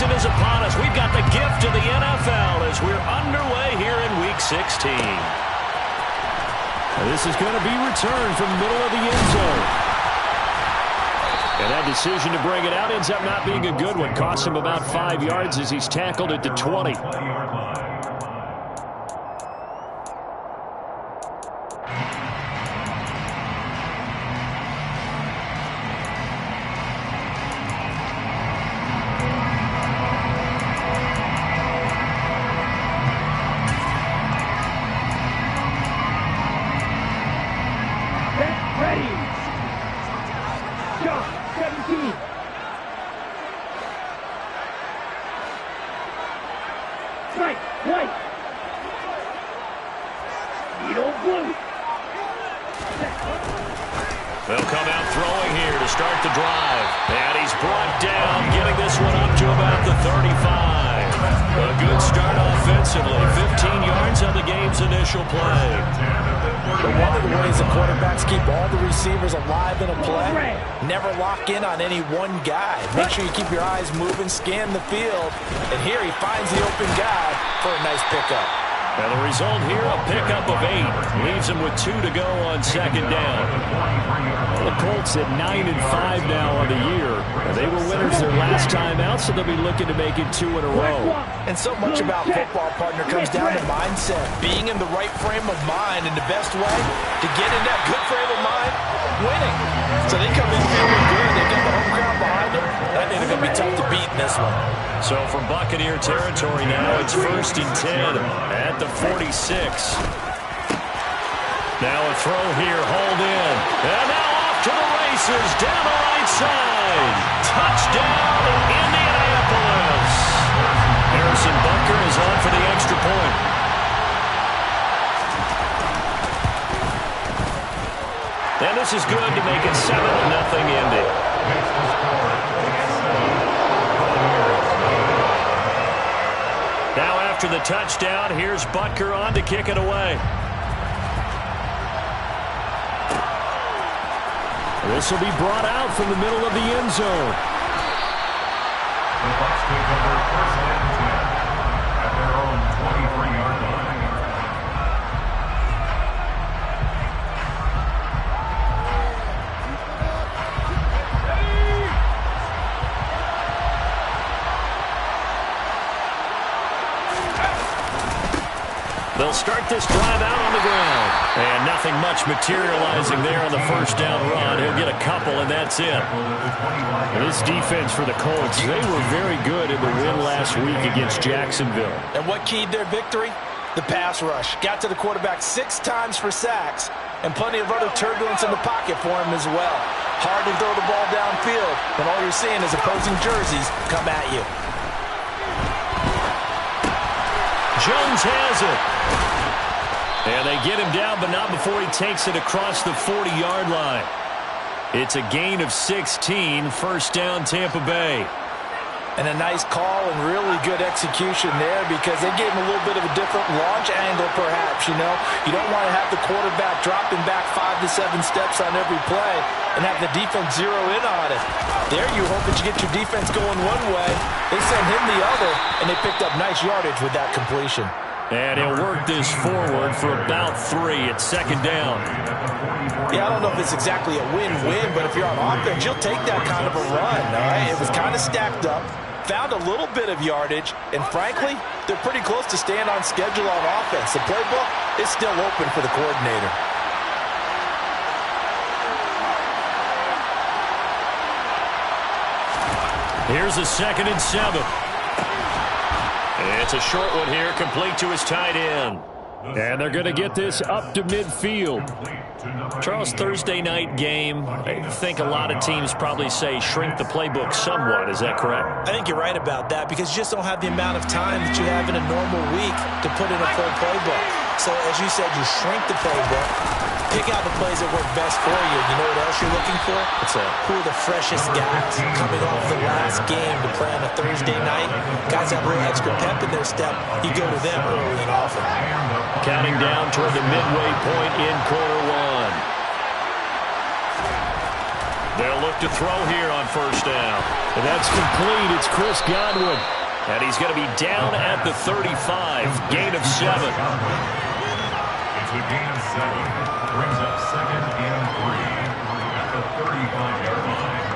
season is upon us. We've got the gift of the NFL as we're underway here in Week 16. This is going to be returned from the middle of the end zone. And that decision to bring it out ends up not being a good one. Costs him about 5 yards as he's tackled at the 20. They'll come out throwing here to start the drive. And he's brought down, getting this one up to about the 35. A good start offensively. 15 yards on the game's initial play. But one of the ways the quarterbacks keep all the receivers alive in a play, never lock in on any one guy. Make sure you keep your eyes moving, scan the field. And here he finds the open guy for a nice pickup. And the result here, a pickup of 8. Leaves him with 2 to go on second down. The Colts at 9-5 now on the year. They were winners their last time out, so they'll be looking to make it 2 in a row. And so much about football, partner, comes down to mindset. Being in the right frame of mind, and the best way to get in that good frame of mind, winning. So they come in feeling good. They got the home crowd behind them. I think they're going to be tough to beat in this one. So from Buccaneer territory now, it's 1st and 10 at the 46. Now a throw here, hold in. And now off to the races, down the right side. Touchdown, Indianapolis. Harrison Butker is on for the extra point. And this is good to make it 7-0 Indy. Now after the touchdown, here's Butker on to kick it away. This will be brought out from the middle of the end zone. The Bucs take over 1st and 10 at their own 23-yard line. They'll start this drive out on the ground. And nothing much materializing there on the first down run. He'll get a couple, and that's it. This defense for the Colts, they were very good in the win last week against Jacksonville. And what keyed their victory? The pass rush. Got to the quarterback 6 times for sacks, and plenty of other turbulence in the pocket for him as well. Hard to throw the ball downfield when all you're seeing is opposing jerseys come at you. Jones has it. And they get him down, but not before he takes it across the 40-yard line. It's a gain of 16, 1st down Tampa Bay. And a nice call and really good execution there because they gave him a little bit of a different launch angle perhaps, you know. You don't want to have the quarterback dropping back 5 to 7 steps on every play and have the defense zero in on it. There you hope that you get your defense going one way. They sent him the other, and they picked up nice yardage with that completion. And he'll work this forward for about 3 at 2nd down. Yeah, I don't know if it's exactly a win-win, but if you're on offense, you'll take that kind of a run, all right? It was kind of stacked up, found a little bit of yardage, and frankly, they're pretty close to staying on schedule on offense. The playbook is still open for the coordinator. Here's a 2nd and 7. It's a short one here, complete to his tight end. And they're going to get this up to midfield. Charles, Thursday night game, I think a lot of teams probably say shrink the playbook somewhat. Is that correct? I think you're right about that because you just don't have the amount of time that you have in a normal week to put in a full playbook. So, as you said, you shrink the playbook, pick out the plays that work best for you. You know what else you're looking for? What's that? Who are the freshest guys coming off the last game to play on a Thursday night? Guys have a little extra pep in their step. You go to them early and often. Counting down toward the midway point in quarter 1. They'll look to throw here on 1st down. And that's complete. It's Chris Godwin. And he's going to be down at the 35. Gain of 7. It's a gain of 7. Brings up 2nd and 3 at the 35-yard line.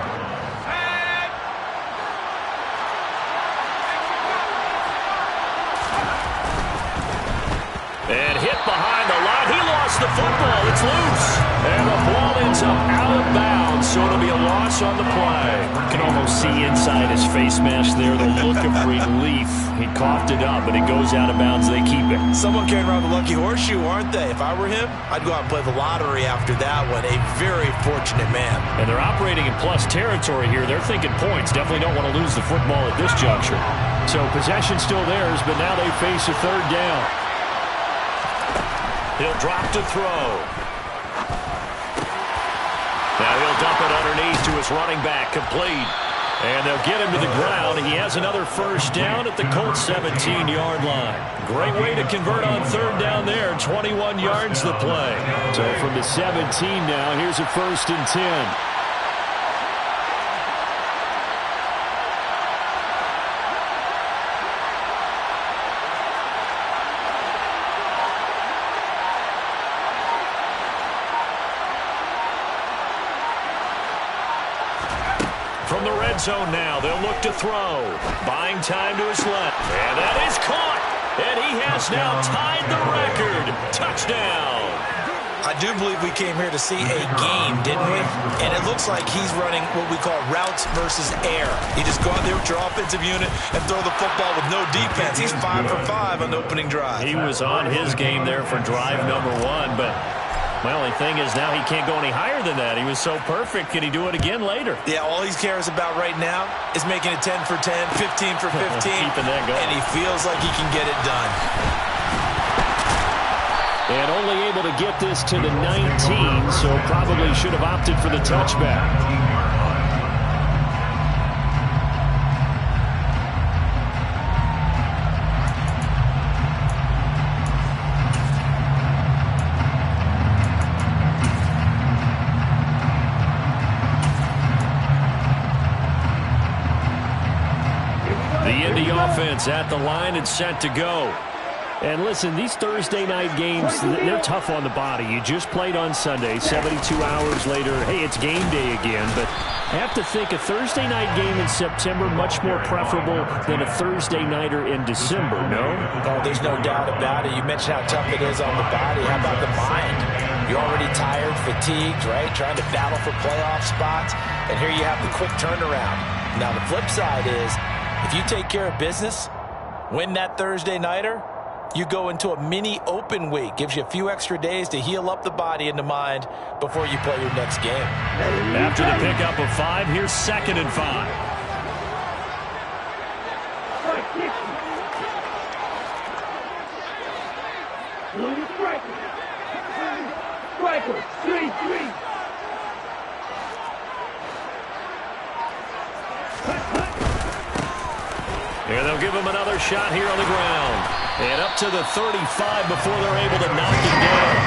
And hit behind the line. He lost the football. It's loose. And the ball ends up out of bounds, so it'll be a loss on the play. You can almost see inside his face mask there the look of relief. He coughed it up, but it goes out of bounds. They keep it. Someone carrying around the lucky horseshoe, aren't they? If I were him, I'd go out and play the lottery after that one. A very fortunate man. And they're operating in plus territory here. They're thinking points. Definitely don't want to lose the football at this juncture. So possession still theirs, but now they face a 3rd down. He'll drop to throw. Now he'll dump it underneath to his running back, complete. And they'll get him to the ground. He has another 1st down at the Colts 17-yard line. Great way to convert on 3rd down there. 21 yards the play. So from the 17 now, here's a 1st and 10. From the red zone now, they'll look to throw. Buying time to his left. And that is caught. And he has now tied the record. Touchdown. I do believe we came here to see a game, didn't we? And it looks like he's running what we call routes versus air. You just go out there with your offensive unit and throw the football with no defense. He's 5 for 5 on the opening drive. He was on his game there for drive number 1, but my only thing is now he can't go any higher than that. He was so perfect. Can he do it again later? Yeah, all he cares about right now is making it 10 for 10, 15 for 15. Keeping that going. And he feels like he can get it done. And only able to get this to the 19, so probably should have opted for the touchback. Offense at the line and set to go. And listen, these Thursday night games, they're tough on the body. You just played on Sunday, 72 hours later, hey, it's game day again. But I have to think a Thursday night game in September much more preferable than a Thursday nighter in December, no? Oh, there's no doubt about it. You mentioned how tough it is on the body. How about the mind? You're already tired, fatigued, right? Trying to battle for playoff spots. And here you have the quick turnaround. Now, the flip side is, if you take care of business, win that Thursday nighter, you go into a mini open week. Gives you a few extra days to heal up the body and the mind before you play your next game. After the pickup of 5, here's 2nd and 5. Striker, 3-3. Here they'll give him another shot here on the ground. And up to the 35 before they're able to knock him down.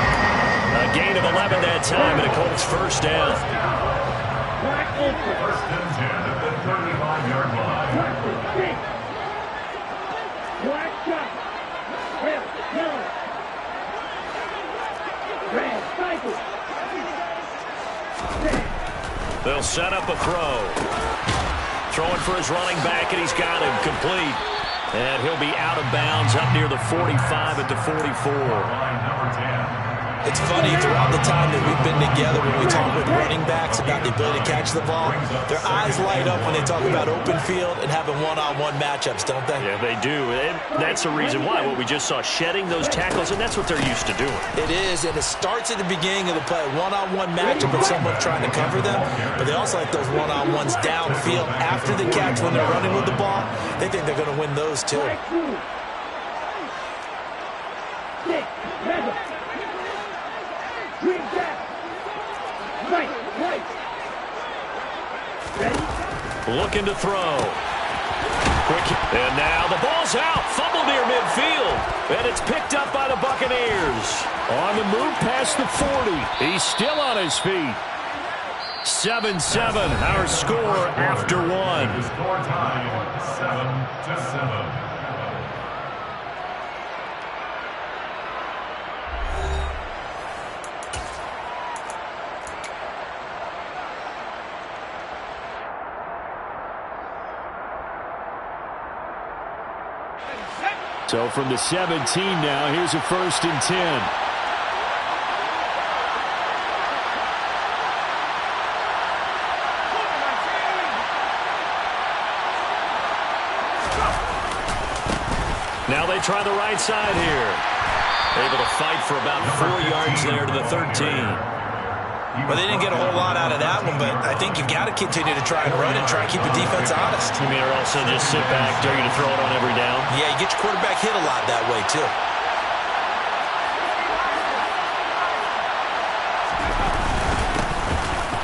A gain of 11 that time, and a Colts 1st down. 1st and 10 at the 35-yard line. They'll set up a throw. Throwing for his running back, and he's got him complete. And he'll be out of bounds up near the 45 at the 44. It's funny, throughout the time that we've been together, when we talk with running backs about the ability to catch the ball, their eyes light up when they talk about open field and having one-on-one matchups, don't they? Yeah, they do. And that's the reason why. What we just saw, shedding those tackles, and that's what they're used to doing. It is, and it starts at the beginning of the play, one-on-one matchup of someone trying to cover them, but they also like those one-on-ones downfield after the catch when they're running with the ball. They think they're going to win those, too. Looking to throw. Quick. And now the ball's out. Fumble near midfield. And it's picked up by the Buccaneers. On the move past the 40. He's still on his feet. 7-7, our score after one. The score tied 7-7. So from the 17 now, here's a 1st and 10. Now they try the right side here. Able to fight for about 4 yards there to the 13. Well, they didn't get a whole lot out of that one, but I think you've got to continue to try and run and try and keep the defense honest. You mean, or also just sit back, dare you to throw it on every down? Yeah, you get your quarterback hit a lot that way, too.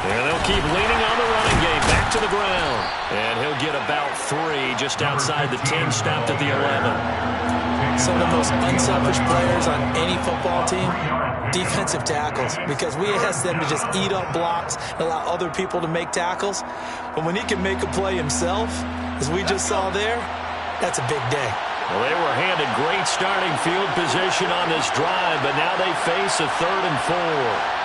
And they'll keep leaning on the running game. Back to the ground. And he'll get about 3 just outside the 10, stopped at the 11. Some of the most unselfish players on any football team, defensive tackles, because we ask them to just eat up blocks and allow other people to make tackles. But when he can make a play himself, as we just saw there, that's a big day. Well, they were handed great starting field position on this drive, but now they face a 3rd and 4.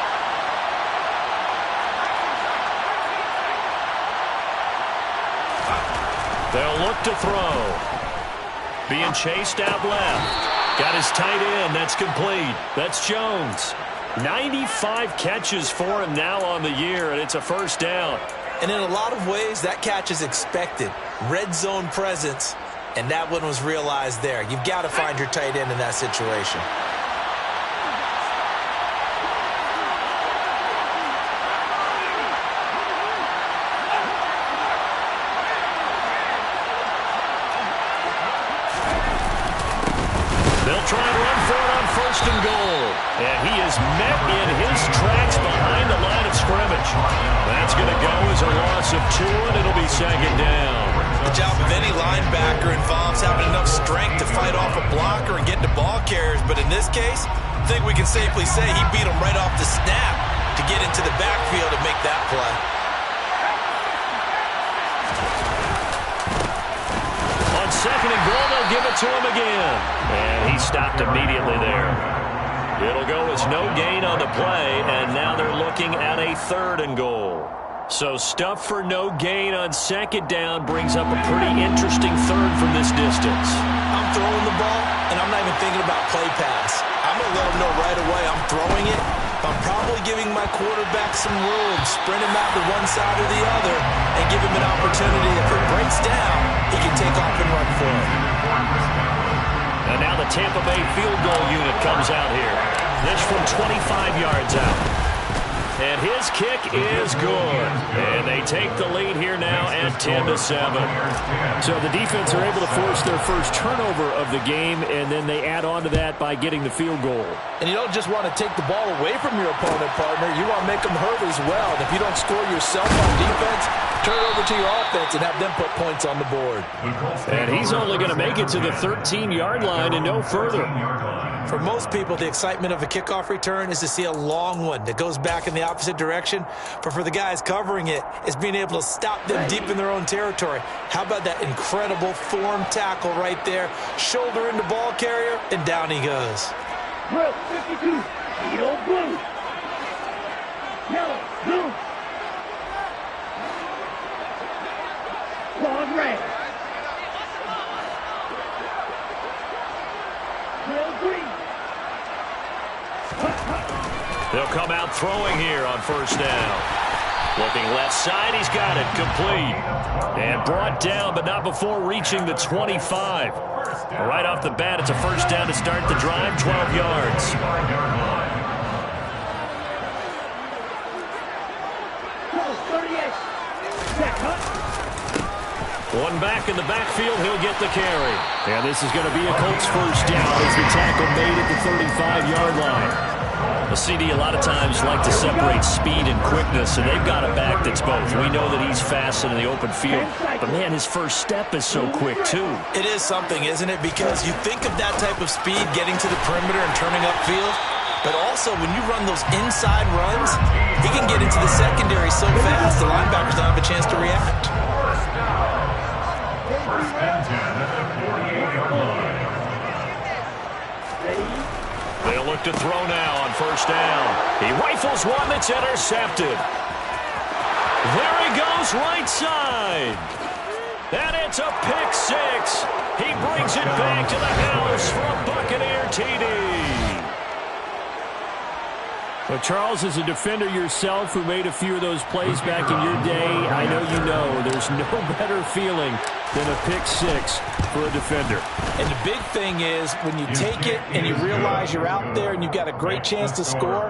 They'll look to throw. Being chased out left. Got his tight end. That's complete. That's Jones. 95 catches for him now on the year, and it's a 1st down. And in a lot of ways, that catch is expected. Red zone presence, and that one was realized there. You've got to find your tight end in that situation. Try and run for it on 1st and goal. And he is met in his tracks behind the line of scrimmage. That's going to go as a loss of 2, and it'll be 2nd down. The job of any linebacker involves having enough strength to fight off a blocker and get to ball carriers. But in this case, I think we can safely say he beat him right off the snap to get into the backfield and make that play. On 2nd and goal, they'll give it to him again. And he stopped immediately there. It'll go as no gain on the play, and now they're looking at a 3rd and goal. So stuff for no gain on 2nd down brings up a pretty interesting 3rd from this distance. I'm throwing the ball, and I'm not even thinking about play pass. I'm going to let him know right away I'm throwing it. I'm probably giving my quarterback some room, sprint him out to one side or the other, and give him an opportunity. If it breaks down, he can take off and run for it. And now the Tampa Bay field goal unit comes out here. This from 25 yards out. And his kick is good. And they take the lead here now at 10-7. So the defense are able to force their first turnover of the game, and then they add on to that by getting the field goal. And you don't just want to take the ball away from your opponent, partner. You want to make them hurt as well. And if you don't score yourself on defense, turn it over to your offense and have them put points on the board. And he's only going to make it to the 13-yard line and no further. For most people, the excitement of a kickoff return is to see a long one that goes back in the opposite direction. But for the guys covering it, it's being able to stop them deep in their own territory. How about that incredible form tackle right there? Shoulder into ball carrier, and down he goes. Drill 52, yellow blue. Yellow blue. Quad red. Drill green. They'll come out throwing here on 1st down. Looking left side, he's got it, complete. And brought down, but not before reaching the 25. Right off the bat, it's a 1st down to start the drive, 12 yards. One back in the backfield, he'll get the carry. And this is going to be a Colts 1st down as the tackle made at the 35-yard line. The CD a lot of times like to separate speed and quickness, and they've got a back that's both. We know that he's fast in the open field, but man, his first step is so quick too. It is something, isn't it? Because you think of that type of speed getting to the perimeter and turning upfield, but also when you run those inside runs, he can get into the secondary so fast. the linebackers don't have a chance to react. First and 10 at the 48-yard line. They'll look to throw now on first down. He rifles one that's intercepted. There he goes right side. And it's a pick six. He brings it back to the house for a Buccaneer TD. Well, Charles, as a defender yourself who made a few of those plays back in your day, I know you know there's no better feeling than a pick six for a defender. And the big thing is when you take it and you realize you're out there and you've got a great chance to score,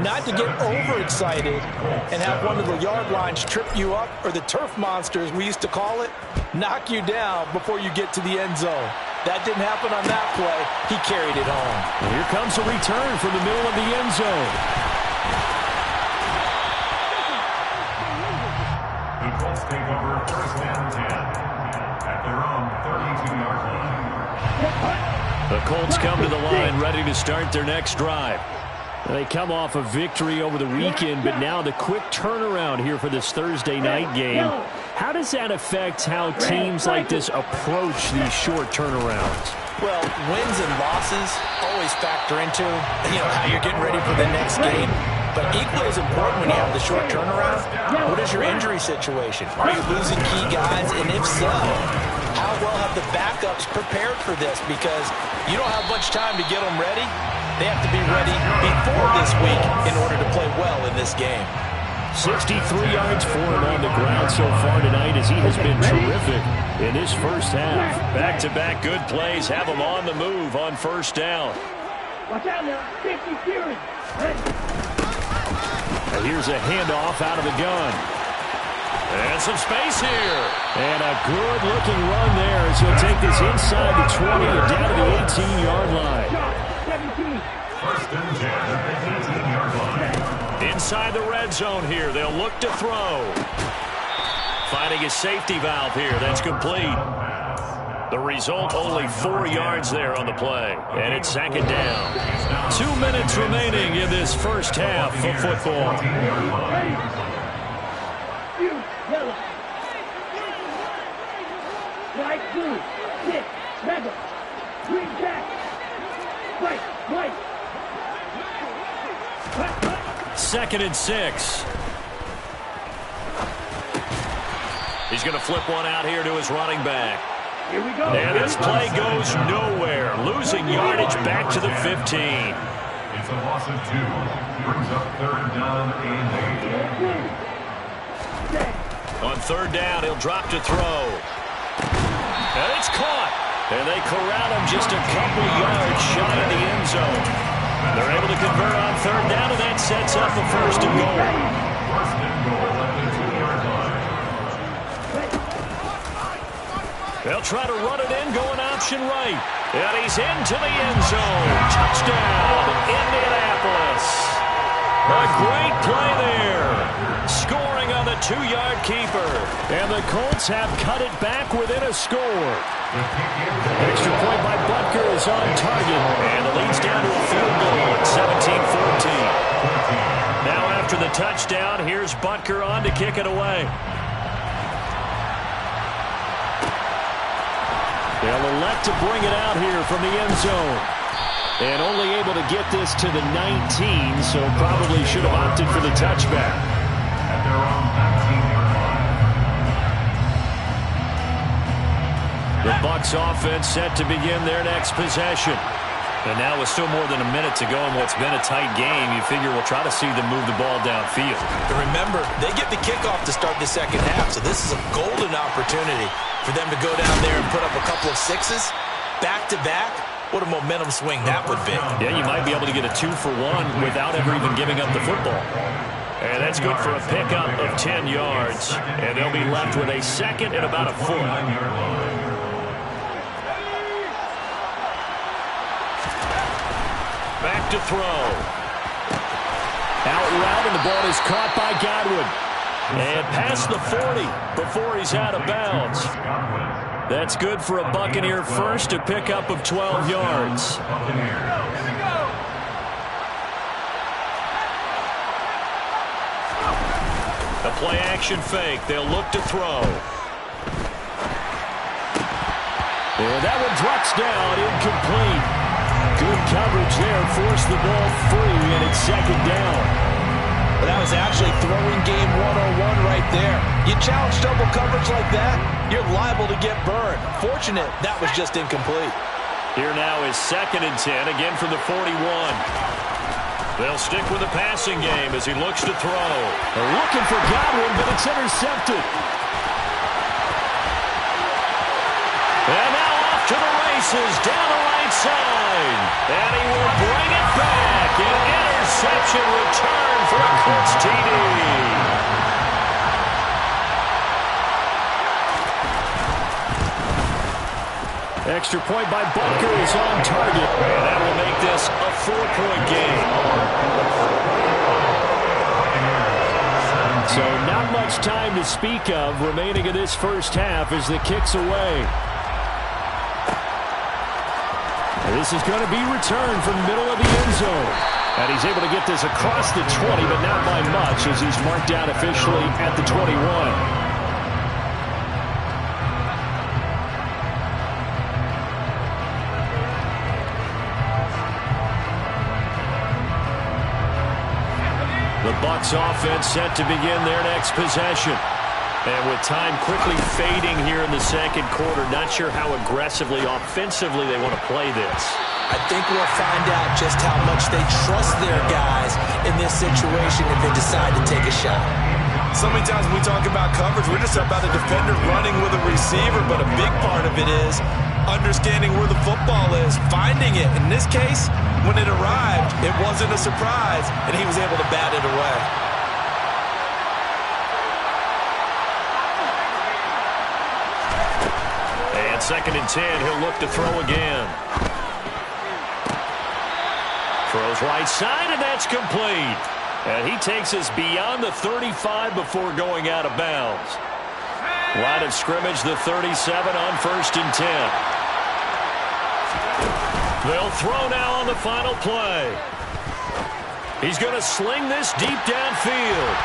not to get overexcited and have one of the yard lines trip you up, or the turf monsters we used to call it, knock you down before you get to the end zone. That didn't happen on that play. He carried it home. And here comes a return from the middle of the end zone. The Colts take over first and 10 at their own 32-yard line. The Colts come to the line ready to start their next drive. They come off a victory over the weekend, but now the quick turnaround here for this Thursday night game. How does that affect how teams like this approach these short turnarounds? Well, wins and losses always factor into, how you're getting ready for the next game. But equally as important when you have the short turnaround, what is your injury situation? Are you losing key guys? And if so, how well have the backups prepared for this? Because you don't have much time to get them ready. They have to be ready before this week in order to play well in this game. 63 yards for him on the ground so far tonight as he has been terrific in this first half. Back-to-back good plays have him on the move on first down. Watch out now. 50 Fury. Here's a handoff out of the gun. And some space here. And a good-looking run there as he'll take this inside the 20 and down to the 18-yard line. 17. First and 10 at the 18-yard line. Inside the red zone here. They'll look to throw. Finding a safety valve here. That's complete. The result, only 4 yards there on the play. And it's second down. 2 minutes remaining in this first half of football. Yellow. White, blue, 6, red, green, jack, white. Second and 6. He's going to flip one out here to his running back. Here we go. And this play goes nowhere. Losing yardage back to the 15. It's a loss of 2. Brings up third down and 8. On third down, he'll drop to throw. And it's caught. And they corral him just a couple yards shy of the end zone. They're able to convert on third down, and that sets up a first and goal. First and goal at the 2-yard line. They'll try to run it in, going option right. And he's into the end zone. Touchdown, Indianapolis. A great play there. Scoring on the 2-yard keeper. And the Colts have cut it back within a score. Extra point by Butker is on target. And it leads down to a field goal at 17-14. Now after the touchdown, here's Butker on to kick it away. They'll elect to bring it out here from the end zone. And only able to get this to the 19, so probably should have opted for the touchback. At their own 19-yard line. The Bucs offense set to begin their next possession. And now with still more than a minute to go in what's been a tight game, you figure we'll try to see them move the ball downfield. And remember, they get the kickoff to start the second half, so this is a golden opportunity for them to go down there and put up a couple of sixes back-to-back. What a momentum swing that would be. Yeah, you might be able to get a 2-for-1 without ever even giving up the football. And that's good for a pickup of 10 yards. And they'll be left with a second and about a foot. Back to throw. Out route, and the ball is caught by Godwin. And past the 40 before he's out of bounds. That's good for a Buccaneer first, a pickup of 12 yards. The play action fake. They'll look to throw. And that one drops down, incomplete. Good coverage there, forced the ball free, and it's second down. Well, that was actually throwing game 101 right there. You challenge double coverage like that, you're liable to get burned. Fortunate, that was just incomplete. Here now is 2nd and 10, again from the 41. They'll stick with the passing game as he looks to throw. They're looking for Godwin, but it's intercepted. And now off to the races, down the right side. And he will bring it back. An interception return for a Colts TD. Extra point by Bunker is on target. And that will make this a 4-point game. So not much time to speak of remaining in this first half as the kick's away. This is going to be returned from the middle of the end zone. And he's able to get this across the 20, but not by much as he's marked down officially at the 21. The Bucs offense set to begin their next possession. And with time quickly fading here in the second quarter, not sure how aggressively, offensively they want to play this. I think we'll find out just how much they trust their guys in this situation if they decide to take a shot. So many times when we talk about coverage, we're just about a defender running with a receiver, but a big part of it is understanding where the football is, finding it. In this case, when it arrived, it wasn't a surprise, and he was able to bat it away. And 2nd and 10, he'll look to throw again. Throws right side, and that's complete. And he takes us beyond the 35 before going out of bounds. Line of scrimmage, the 37 on 1st and 10. They'll throw now on the final play. He's going to sling this deep downfield.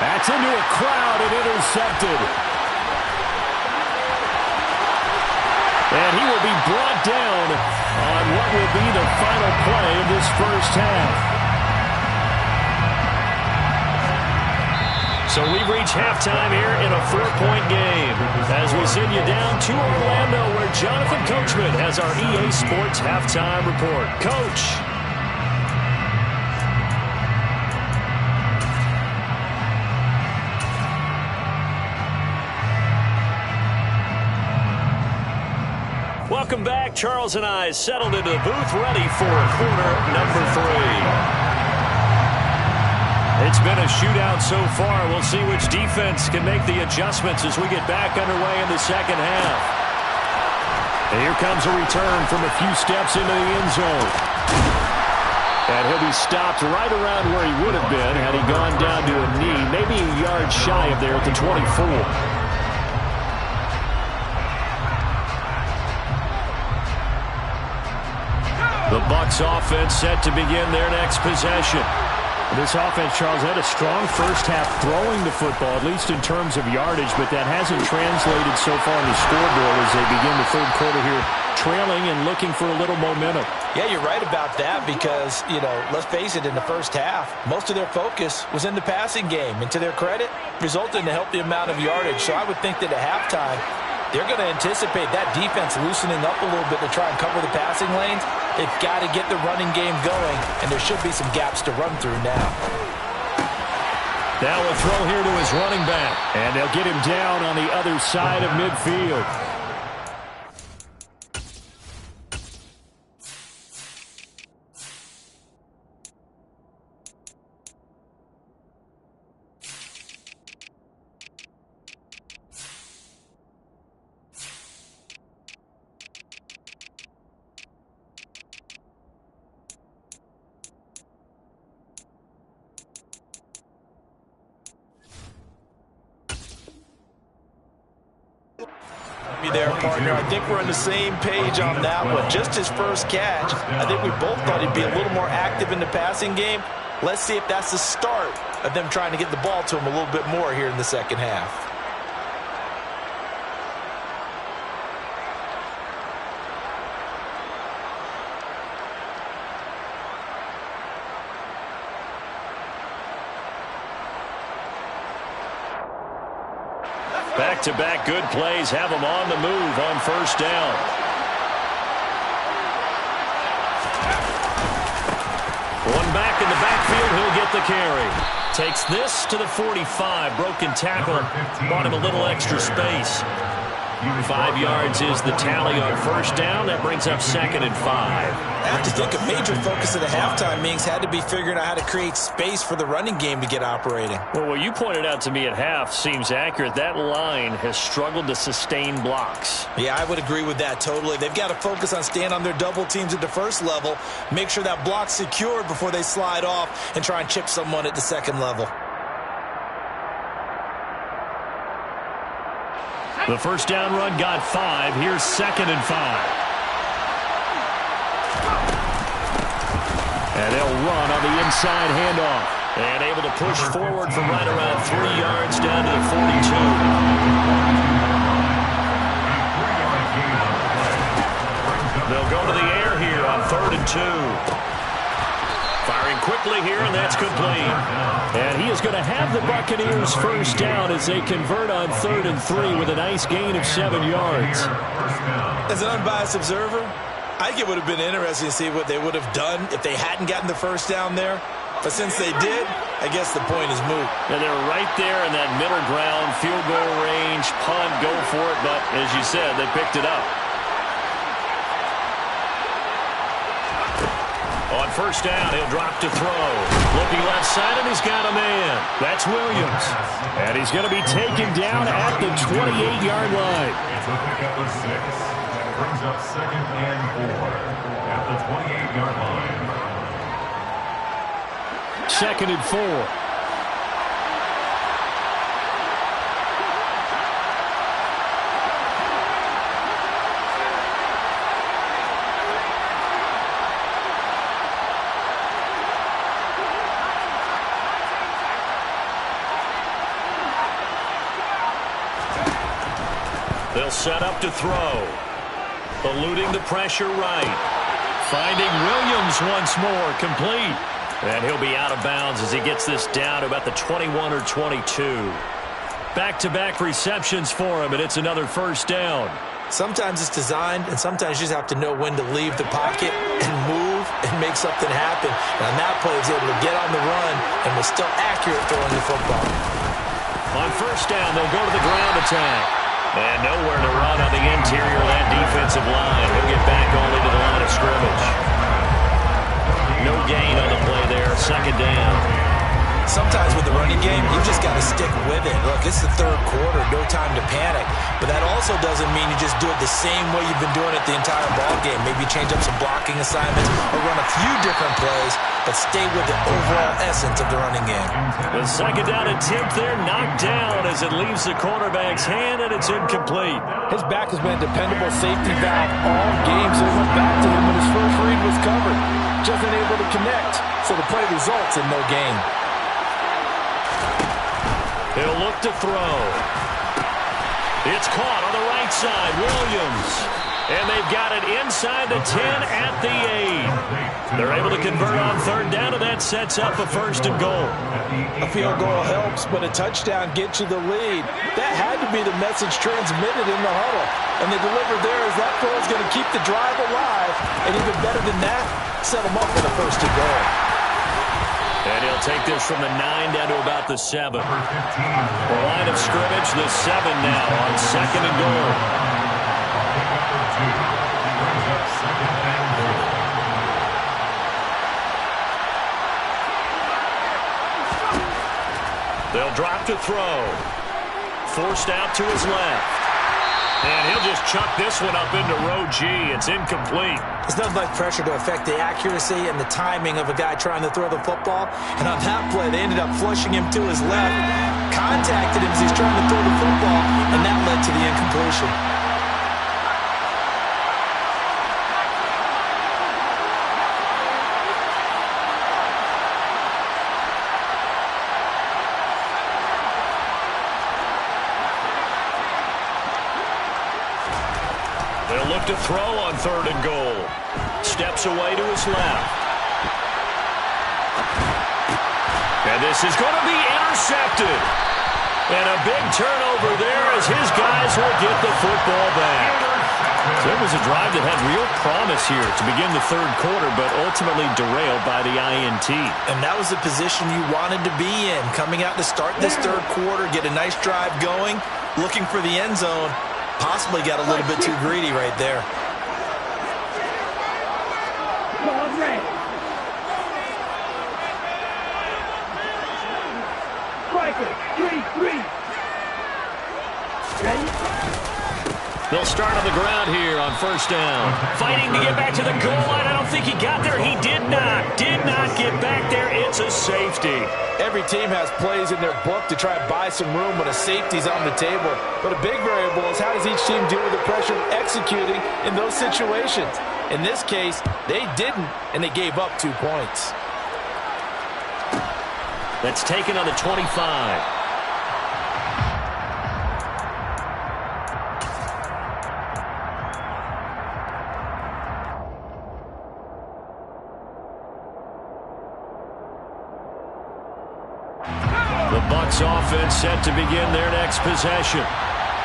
That's into a crowd and intercepted. And he will be brought down on what will be the final play of this first half. So we've reached halftime here in a 4-point game as we send you down to Orlando where Jonathan Coachman has our EA Sports Halftime Report. Coach. Welcome back. Charles and I settled into the booth ready for quarter number 3. It's been a shootout so far. We'll see which defense can make the adjustments as we get back underway in the second half. And here comes a return from a few steps into the end zone. And he'll be stopped right around where he would have been had he gone down to a knee, maybe a yard shy of there at the 24. The Bucs offense set to begin their next possession. This offense, Charles, had a strong first half throwing the football, at least in terms of yardage, but that hasn't translated so far on the scoreboard as they begin the third quarter here, trailing and looking for a little momentum. Yeah, you're right about that because, let's face it, in the first half, most of their focus was in the passing game. And to their credit, resulted in a healthy amount of yardage. So I would think that at halftime, they're going to anticipate that defense loosening up a little bit to try and cover the passing lanes. They've got to get the running game going, and there should be some gaps to run through now. Now a throw here to his running back. And they'll get him down on the other side of midfield. There, partner. I think we're on the same page on that one. Just his first catch, I think we both thought he'd be a little more active in the passing game. Let's see if that's the start of them trying to get the ball to him a little bit more here in the second half. Back-to-back good plays have him on the move on first down. One back in the backfield, he'll get the carry. Takes this to the 45. Broken tackle, bought him a little extra space. 5 yards is the tally on first down. That brings up 2nd and 5. I have to think a major focus of the halftime meetings had to be figuring out how to create space for the running game to get operating. Well, what you pointed out to me at half seems accurate. That line has struggled to sustain blocks. Yeah, I would agree with that totally. They've got to focus on staying on their double teams at the first level, make sure that block's secured before they slide off and try and chip someone at the second level. The first down run got 5. Here's 2nd and 5. And they'll run on the inside handoff. And able to push forward from right around 3 yards down to the 42. They'll go to the air here on 3rd and 2. Firing quickly here, and that's complete. And he is going to have the Buccaneers first down as they convert on 3rd and 3 with a nice gain of 7 yards. As an unbiased observer, I think it would have been interesting to see what they would have done if they hadn't gotten the first down there. But since they did, I guess the point is moot. And they're right there in that middle ground, field goal range, punt, go for it. But as you said, they picked it up. On first down, he'll drop to throw. Looking left side, and he's got a man. That's Williams. And he's going to be taken down at the 28-yard line. It's a pickup of 6. That brings up 2nd and 4 at the 28-yard line. 2nd and 4. They'll set up to throw. Eluding the pressure right. Finding Williams once more, complete. And he'll be out of bounds as he gets this down to about the 21 or 22. Back-to-back receptions for him, and it's another first down. Sometimes it's designed, and sometimes you just have to know when to leave the pocket and move and make something happen. And on that play, he was able to get on the run and was still accurate throwing the football. On first down, they'll go to the ground attack. And nowhere to run on the interior of that defensive line. He'll get back only to the line of scrimmage. No gain on the play there. 2nd down. Sometimes with the running game, you just got to stick with it. Look, it's the 3rd quarter, no time to panic. But that also doesn't mean you just do it the same way you've been doing it the entire ball game. Maybe change up some blocking assignments or run a few different plays, but stay with the overall essence of the running game. The 2nd down attempt there knocked down as it leaves the quarterback's hand, and it's incomplete. His back has been a dependable safety valve all game, so he went back to him when his first read was covered. Just unable to connect, so the play results in no gain. He'll look to throw. It's caught on the right side. Williams. And they've got it inside the 10 at the 8. They're able to convert on 3rd down, and that sets up a 1st and goal. A field goal helps, but a touchdown gets you the lead. That had to be the message transmitted in the huddle. And they delivered there as that throw is going to keep the drive alive. And even better than that, set them up for the 1st and goal. And he'll take this from the 9 down to about the 7. The line of scrimmage, the 7 now on 2nd and goal. They'll drop to throw. Forced out to his left. And he'll just chuck this one up into row G. It's incomplete. There's nothing like pressure to affect the accuracy and the timing of a guy trying to throw the football. And on that play, they ended up flushing him to his left, contacted him as he's trying to throw the football, and that led to the incompletion. look to throw on 3rd and goal. Steps away to his left. And this is going to be intercepted. And a big turnover there as his guys will get the football back. So it was a drive that had real promise here to begin the 3rd quarter, but ultimately derailed by the INT. And that was the position you wanted to be in, coming out to start this 3rd quarter, get a nice drive going, looking for the end zone. Possibly got a little bit too greedy right there. They'll start on the ground here on 1st down. Fighting to get back to the goal line. I don't think he got there. He did not get back there. It's a safety. Every team has plays in their book to try and buy some room when a safety's on the table. But a big variable is how does each team deal with the pressure of executing in those situations. In this case, they didn't, and they gave up 2 points. That's taken on the 25. The Bucs offense set to begin their next possession.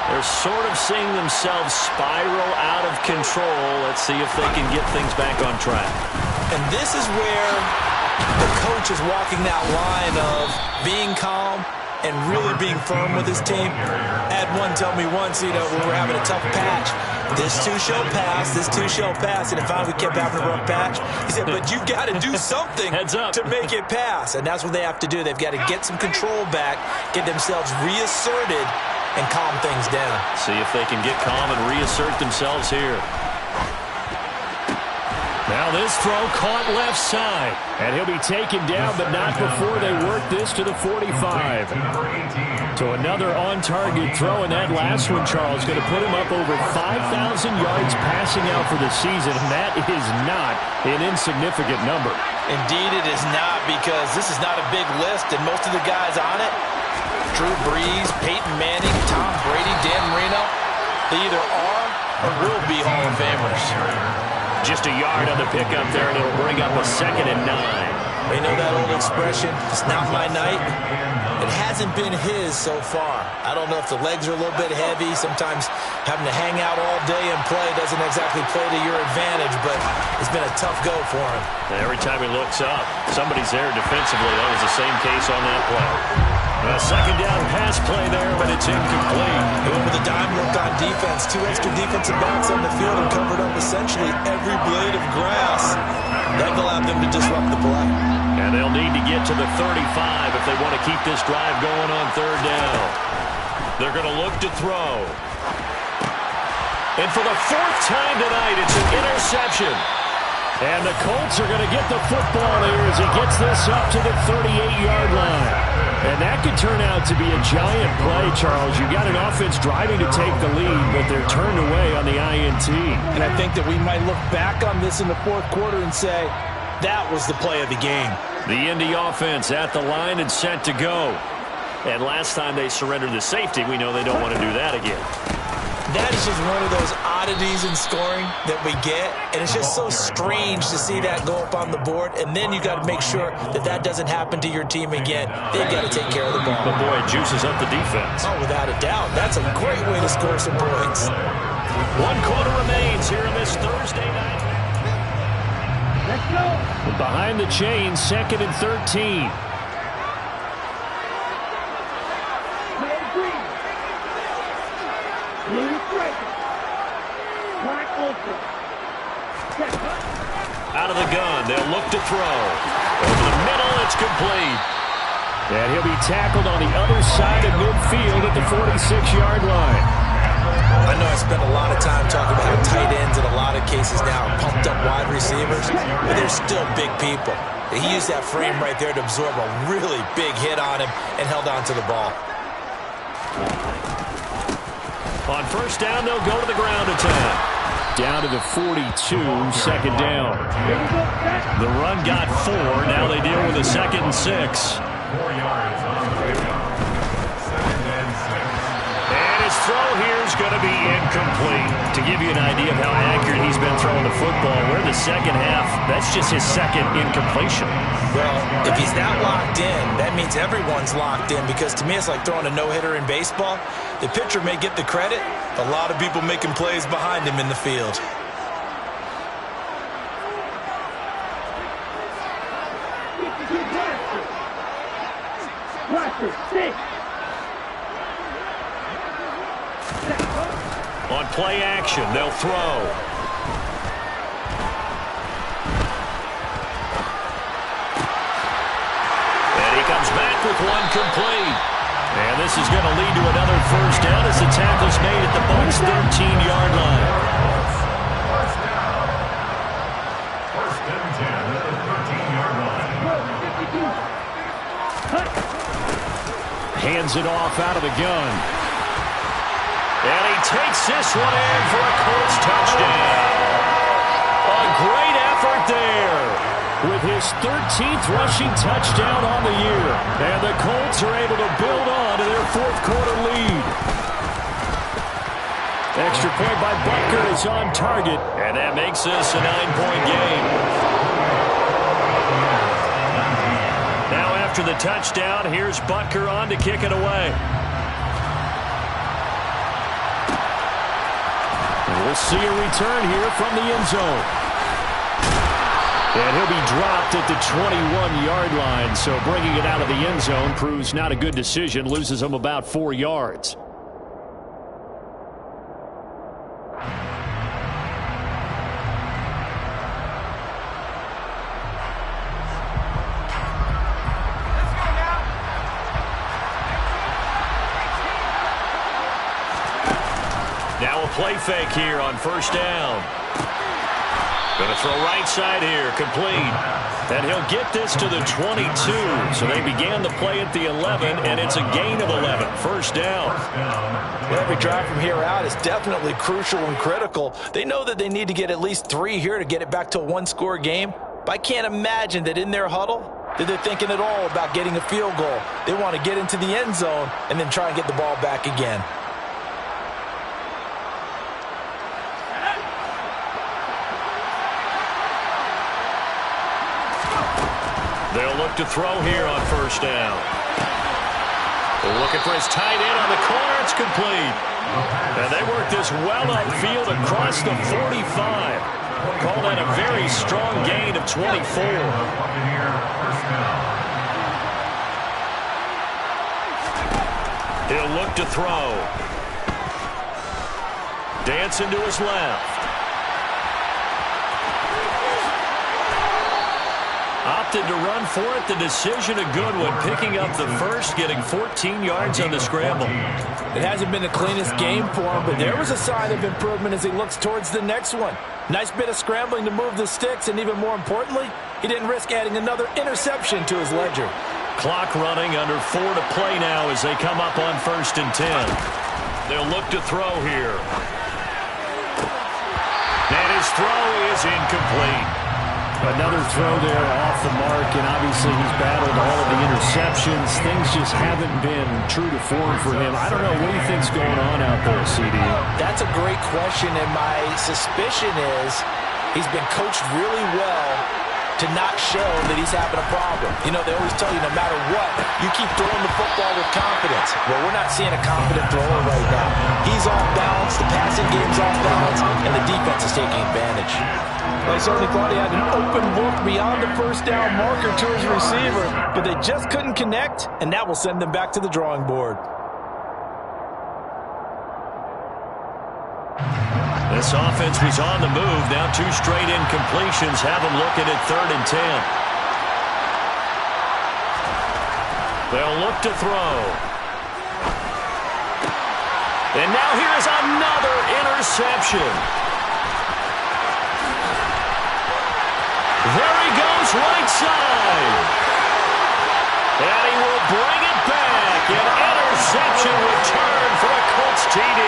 They're sort of seeing themselves spiral out of control. Let's see if they can get things back on track. And this is where the coach is walking that line of being calm and really being firm with his team. Had one tell me once, when we're having a tough patch, this too shall pass, this too shall pass. And if we kept having a rough patch, he said, but you got to do something to make it pass. And that's what they have to do. They've got to get some control back, get themselves reasserted, and calm things down. See if they can get calm and reassert themselves here. Now this throw caught left side. And he'll be taken down, but not before they work this to the 45. So another on-target throw, and that last one, Charles, going to put him up over 5,000 yards passing out for the season, and that is not an insignificant number. Indeed it is not, because this is not a big list, and most of the guys on it, Drew Brees, Peyton Manning, Tom Brady, Dan Marino, they either are or will be Hall of Famers. Just a yard on the pickup there, and it'll bring up a 2nd and 9. You know that old expression, it's not my night? It hasn't been his so far. I don't know if the legs are a little bit heavy. Sometimes having to hang out all day and play doesn't exactly play to your advantage, but it's been a tough go for him. And every time he looks up, somebody's there defensively. That was the same case on that play. A 2nd down pass play there, but it's incomplete. They went with a dime look on defense. 2 extra defensive backs on the field and covered up essentially every blade of grass. That allowed them to disrupt the play. And they'll need to get to the 35 if they want to keep this drive going on 3rd down. They're going to look to throw. And for the 4th time tonight, it's an interception. And the Colts are going to get the football here as he gets this up to the 38-yard line. And that could turn out to be a giant play, Charles. You've got an offense driving to take the lead, but they're turned away on the INT. And I think that we might look back on this in the 4th quarter and say, that was the play of the game. The Indy offense at the line and set to go. And last time they surrendered the safety, we know they don't want to do that again. That is just one of those oddities in scoring that we get, and it's just so strange to see that go up on the board, and then you got to make sure that that doesn't happen to your team again. They've got to take care of the ball. But boy, it juices up the defense. Oh, without a doubt. That's a great way to score some points. 1 quarter remains here in this Thursday night. Let's go. Behind the chain, 2nd and 13. Out of the gun, they'll look to throw. Over the middle, it's complete. And he'll be tackled on the other side of midfield at the 46-yard line. I know I spent a lot of time talking about how tight ends in a lot of cases now are pumped up wide receivers, but they're still big people. He used that frame right there to absorb a really big hit on him and held on to the ball. On 1st down, they'll go to the ground attack. Down to the 42, 2nd down. The run got 4. Now they deal with a 2nd and 6. 4 yards on the way down. 2nd and 6. And his throw here is going going to be incomplete. To give you an idea of how accurate he's been throwing the football, we're in the second half. That's just his second incompletion. Well, if he's that locked in, that means everyone's locked in, because to me it's like throwing a no-hitter in baseball. The pitcher may get the credit, a lot of people making plays behind him in the field. On play action, they'll throw. And he comes back with one complete. And this is going to lead to another first down as the tackle's made at the Bucs' 13-yard line. First down. First and 10 at the 13-yard line. Hands it off out of the gun. And he takes this one in for a Colts touchdown. A great effort there. With his 13th rushing touchdown on the year. And the Colts are able to build on to their fourth-quarter lead. Extra point by Butker is on target. And that makes this a 9-point game. Now after the touchdown, here's Butker on to kick it away. We'll see a return here from the end zone. And he'll be dropped at the 21-yard line, so bringing it out of the end zone proves not a good decision, loses him about 4 yards. Now a play fake here on first down. Going to throw right side here, complete. And he'll get this to the 22. So they began the play at the 11, and it's a gain of 11. First down. Well, every drive from here out is definitely crucial and critical. They know that they need to get at least 3 here to get it back to a one-score game. But I can't imagine that in their huddle that they're thinking at all about getting a field goal. They want to get into the end zone and then try and get the ball back again. They'll look to throw here on first down. They're looking for his tight end on the corner. It's complete. And they work this well upfield across the 45. Call that a very strong gain of 24. He'll look to throw. Dancing to his left. Opted to run for it. The decision a good one. Picking up the first, getting 14 yards on the scramble. It hasn't been the cleanest game for him, but there was a sign of improvement as he looks towards the next one. Nice bit of scrambling to move the sticks, and even more importantly, he didn't risk adding another interception to his ledger. Clock running, under 4 to play now as they come up on first and 10. They'll look to throw here. And his throw is incomplete. Another throw there off the mark, and obviously he's battled all of the interceptions. Things just haven't been true to form for him. I don't know. What do you think's going on out there, CD? That's a great question, and my suspicion is he's been coached really well to not show that he's having a problem. You know, they always tell you no matter what, you keep throwing the football with confidence. Well, we're not seeing a confident thrower right now. He's off balance, the passing game's off balance, and the defense is taking advantage. Well, he certainly thought he had an open book beyond the first down marker to his receiver, but they just couldn't connect, and that will send them back to the drawing board. This offense was on the move. Now 2 straight incompletions have them looking at 3rd and 10. They'll look to throw. And now here's another interception. There he goes, right side. And he will bring it back. An interception return for a Colts TD.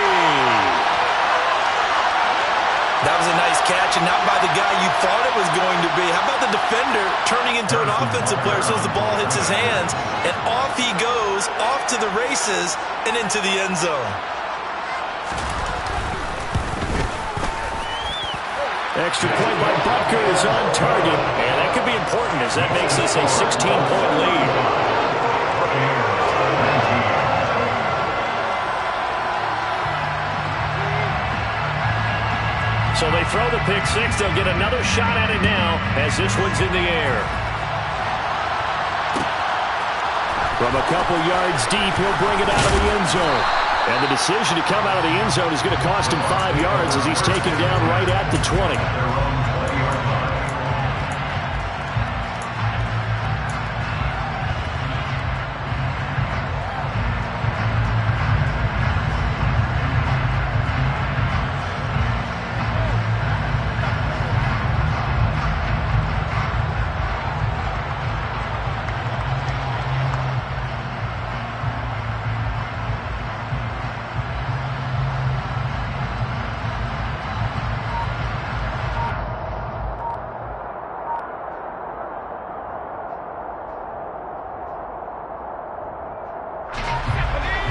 That was a nice catch, and not by the guy you thought it was going to be. How about the defender turning into an offensive player as soon as the ball hits his hands, and off he goes, off to the races, and into the end zone. Extra point by Butker is on target. And that could be important as that makes this a 16-point lead. So they throw the pick six. They'll get another shot at it now as this one's in the air. From a couple yards deep, he'll bring it out of the end zone. And the decision to come out of the end zone is going to cost him 5 yards as he's taken down right at the 20.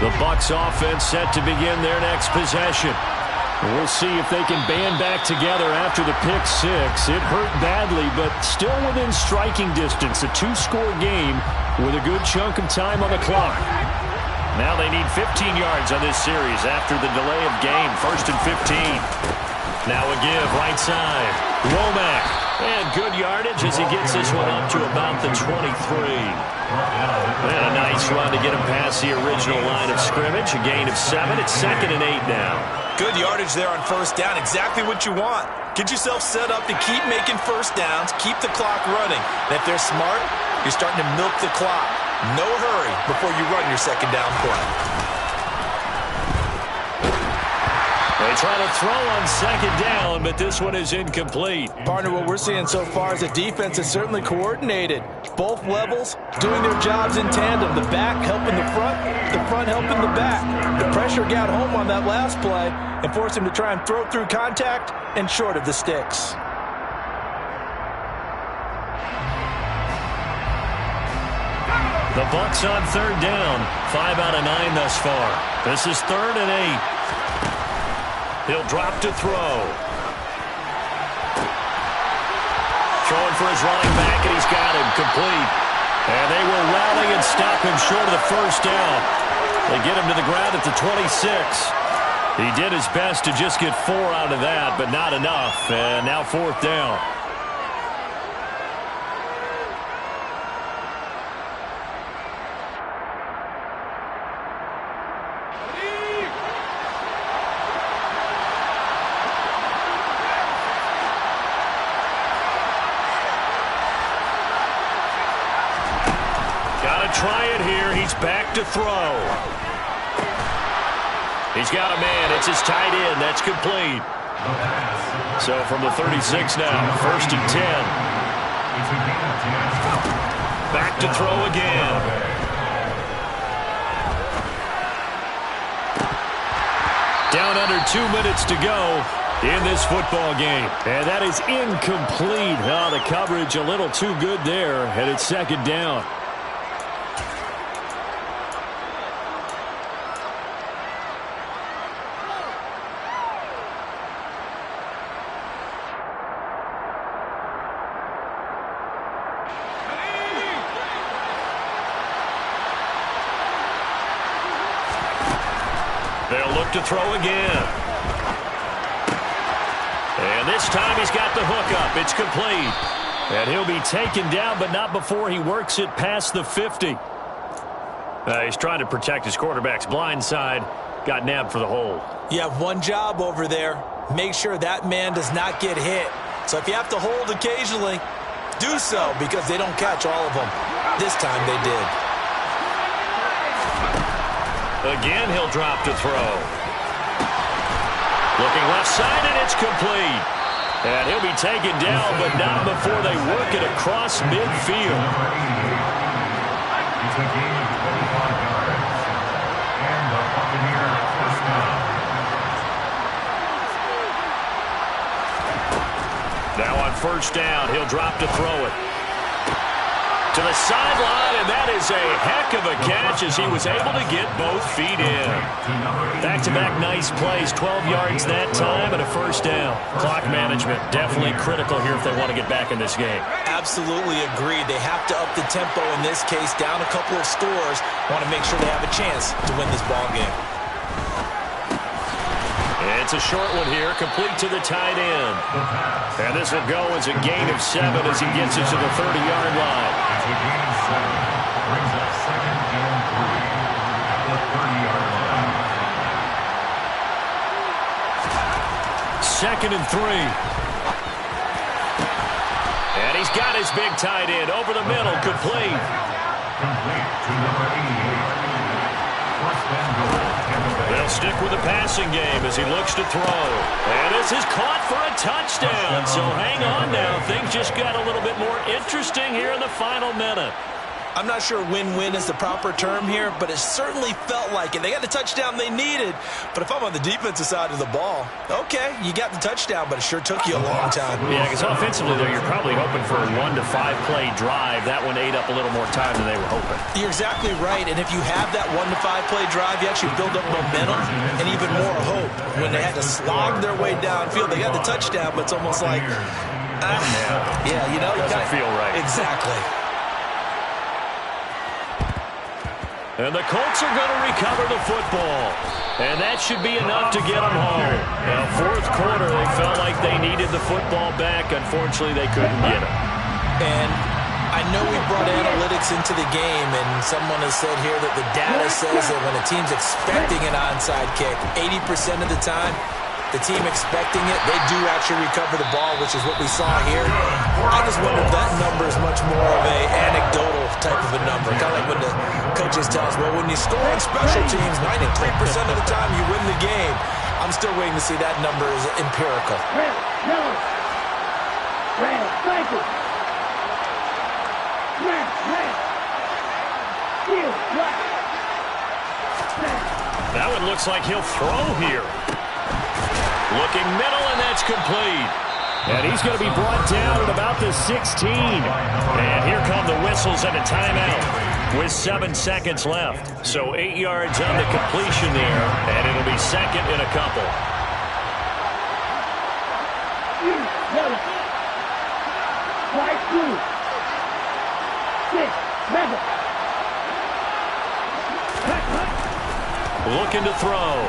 The Bucs offense set to begin their next possession. We'll see if they can band back together after the pick six. It hurt badly, but still within striking distance. A two-score game with a good chunk of time on the clock. Now they need 15 yards on this series after the delay of game. 1st and 15. Now a give right side. Womack. And good yardage as he gets this one up to about the 23. And a nice run to get him past the original line of scrimmage. A gain of 7. It's 2nd and 8 now. Good yardage there on first down. Exactly what you want. Get yourself set up to keep making first downs. Keep the clock running. And if they're smart, you're starting to milk the clock. No hurry before you run your second down play. They try to throw on second down, but this one is incomplete. Partner, what we're seeing so far is the defense is certainly coordinated. Both levels doing their jobs in tandem. The back helping the front helping the back. The pressure got home on that last play and forced him to try and throw through contact and short of the sticks. The Bucs on third down. 5 out of 9 thus far. This is 3rd and 8. He'll drop to throw. Throwing for his running back, and he's got him complete. And they will rally and stop him short of the first down. They get him to the ground at the 26. He did his best to just get 4 out of that, but not enough. And now 4th down. Try it here. He's back to throw. He's got a man. It's his tight end. That's complete. So from the 36 now, 1st and 10. Back to throw again. Down under 2 minutes to go in this football game. And that is incomplete. Oh, the coverage a little too good there, and it's 2nd down. They'll look to throw again. And this time he's got the hook up. It's complete. And he'll be taken down, but not before he works it past the 50. He's trying to protect his quarterback's blind side. Got nabbed for the hole. You have one job over there. Make sure that man does not get hit. So if you have to hold occasionally, do so because they don't catch all of them. This time they did. Again, he'll drop to throw. Looking left side, and it's complete. And he'll be taken down, but not before they work it across midfield. It's a gain of 25 yards. And the Buccaneer first down. Now on first down, he'll drop to throw it. To the sideline, and that is a heck of a catch as he was able to get both feet in. Back-to-back nice plays, 12 yards that time and a first down. Clock management definitely critical here if they want to get back in this game. Absolutely agreed. They have to up the tempo in this case, down a couple of scores. Want to make sure they have a chance to win this ball game. It's a short one here, complete to the tight end. And this will go as a gain of 7 as he gets it to the 30-yard line. It's a gain of 7. Brings up 2nd and 3 at the 30-yard line. 2nd and 3. And he's got his big tight end over the middle, complete. Complete to number 88. First and goal. They'll stick with the passing game as he looks to throw. And this is caught for a touchdown. So hang on now. Things just got a little bit more interesting here in the final minute. I'm not sure win-win is the proper term here, but it certainly felt like it. They got the touchdown they needed, but if I'm on the defensive side of the ball, okay, you got the touchdown, but it sure took you a long time. Yeah, because offensively, though, you're probably hoping for a 1 to 5 play drive. That one ate up a little more time than they were hoping. You're exactly right, and if you have that 1 to 5 play drive, you actually build up momentum and even more hope. When they had to slog their way downfield, they got the touchdown, but it's almost like, yeah, you know, doesn't feel right. Exactly. And the Colts are going to recover the football. And that should be enough to get them home. Now, fourth quarter, they felt like they needed the football back. Unfortunately, they couldn't get it. And I know we brought analytics into the game, and someone has said here that the data says that when a team's expecting an onside kick, 80% of the time, the team expecting it, they do actually recover the ball, which is what we saw here. I just wonder if that number is much more of a anecdotal type of a number. Kind of like when the coaches tell us, well, when you score on special teams, 93% of the time you win the game. I'm still waiting to see that number is empirical. Red, yellow. Red, cycle. Red, red. Steel, black. That one looks like he'll throw here. Looking middle, and that's complete. And he's going to be brought down at about the 16. And here come the whistles and a timeout with 7 seconds left. So 8 yards on the completion there, and it'll be second in a couple. Yellow. White, blue. 6, rebel. Looking to throw.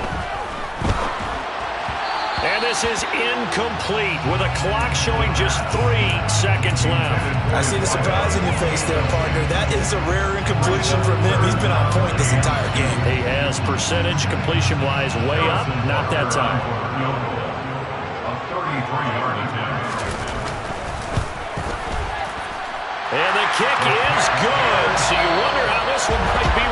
And this is incomplete with a clock showing just 3 seconds left. I see the surprise in your face there, partner. That is a rare incompletion from him. He's been on point this entire game. He has percentage completion-wise way up, not that time. A 33-yard attempt. And the kick is good. So you wonder how this one might be